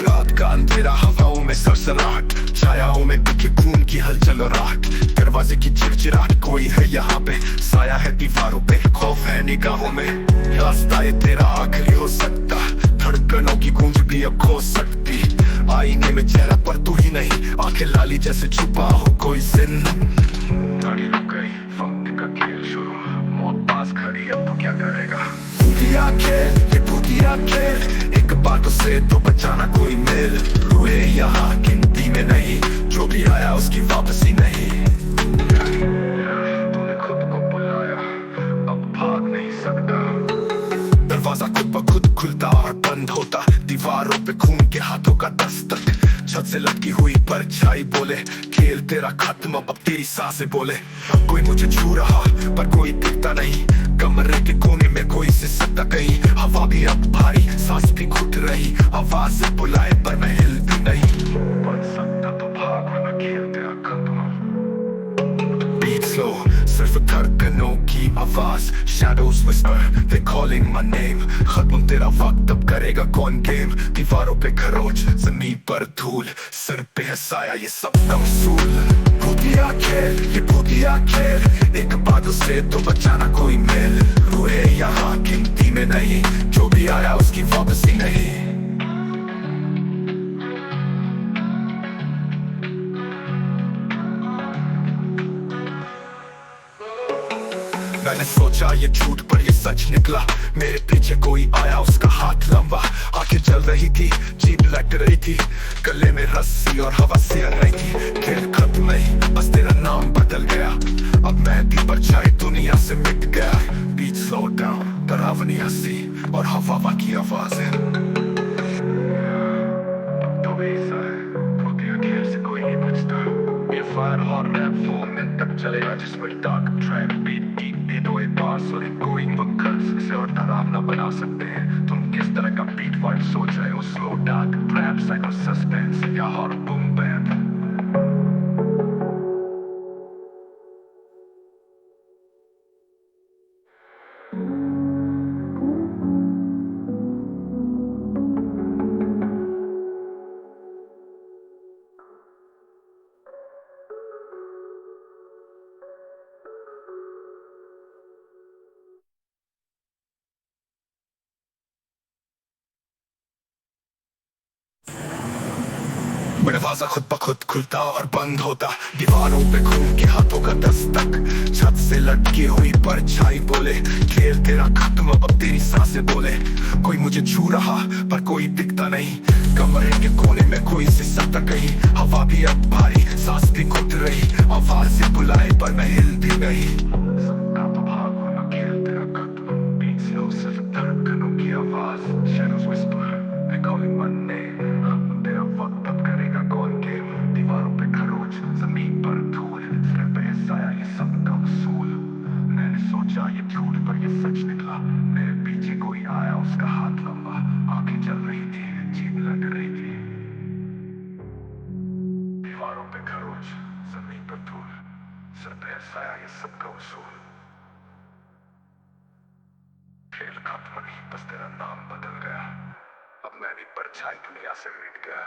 रात का अंधेरा, हवाओं में सरसराहट, छायाओं में दिखे खून की हलचल और आहट। दरवाजे की चिरचिराहट, कोई है यहाँ पे, साया है दीवारों पे, खौफ है निगाहों में। रास्ता ये तेरा आखिरी हो सकता, धड़कनों की गूंज भी अब खो सकती। आईने में चेहरा पर तू ही नहीं, आंखें लाली जैसे छुपा हो कोई जिन। गाड़ी रुक गई, वक्त का खेल शुरू, मौत पास खड़ी, अब तो क्या करेगा? भूतिया खेल, ये भूतिया खेल, एक बात से तो बचाना कोई मेल। रुए यहाँ गिनती में नहीं, जो भी आया उसकी वापसी नहीं। तूने खुद को बुलाया, अब भाग नहीं सकता। दरवाजा खुद ब खुद खुलता और बंद होता, दीवारों पे खून के हाथों का दस्तक। छत से लटकी हुई परछाई बोले, खेल तेरा खत्म, अब तेरी सांसें बोले। कोई मुझे छू रहा पर कोई दिखता नहीं, कमरे के कोने में कोई सिसकता कहीं। हवा भी अब भारी, सांस भी घुट रही, आवाज से बुलाए पर मैं हिल भी नहीं। बच सकता तो भाग, वरना खेल तेरा खत्म। Beat slow, सिर्फ धड़कनों की आवाज, shadows whisper, they calling my name। खत्म तेरा वक्त, अब करेगा कौन गेम? दीवारों पे खरोच, जमीन पर धूल, सिर पे है साया, ये सब का उसूल। भूतिया खेल, ये भूतिया खेल, एक बात से तो बचाना कोई मेल। रुए यहाँ गिनती में नहीं, जो भी आया उसकी वापसी नहीं। मैंने सोचा ये झूठ पर ये सच निकला, मेरे पीछे कोई आया, उसका हाथ लंबा। आंखें जल रही थी, जीभ लट रही थी, गले में रस्सी और हवा सिर रही थी। खेल खत्म नहीं, बस तेरा नाम बदल गया, अब मैं भी परछाई दुनिया से मिट गया। बीच स्लो डाउन, डरावनी हंसी और हवा की आवाजें। तो ऐसा है, भूतिया खेल से कोई नहीं बचता। ये फायर और रैप 4 मिनट तक चलेगा, जिसमें डार्क ट्रैप बीट कोई वक्त से और डरावना बना सकते हैं। तुम किस तरह का बीट वाइब सोच रहे हो? Slow dark trap, psycho suspense या हॉरर बूम बैंड? दरवाजा खुद ब खुद खुलता और बंद होता, दीवारों पे खून के हाथों का दस्तक। छत से लटकी हुई परछाई बोले, खेल तेरा खत्म, अब तेरी सांसें बोले। कोई मुझे छू रहा पर कोई दिखता नहीं, कमरे के कोने में कोई सिसकता कहीं। हवा भी अब भारी, सांस भी घुट रही, आवाज से बुलाए पर मैं हिल भी नहीं। सबका तो भाग, वरना खेल तेरा खत्म। बीट स्लो, सिर्फ धड़कनों की आवाज, shadows whisper, they calling my name। तेरा वक्त, अब करेगा कौन गेम? दीवारों पे खरोच, जमीन पर धूल, सिर पे है साया, ये सब का उसूल। मैंने सोचा ये झूठ पर ये सच निकला, मेरे पीछे कोई आया, उसका हाथ लंबा, आंखें जल रही थी, जीभ लट रही थी। दीवारों पे खरोच, जमीन पर धूल, सिर पे है साया, ये सब का उसूल। खेल खत्म नहीं, बस तेरा नाम बदल गया, अब मैं भी परछाई दुनिया से मिट गया।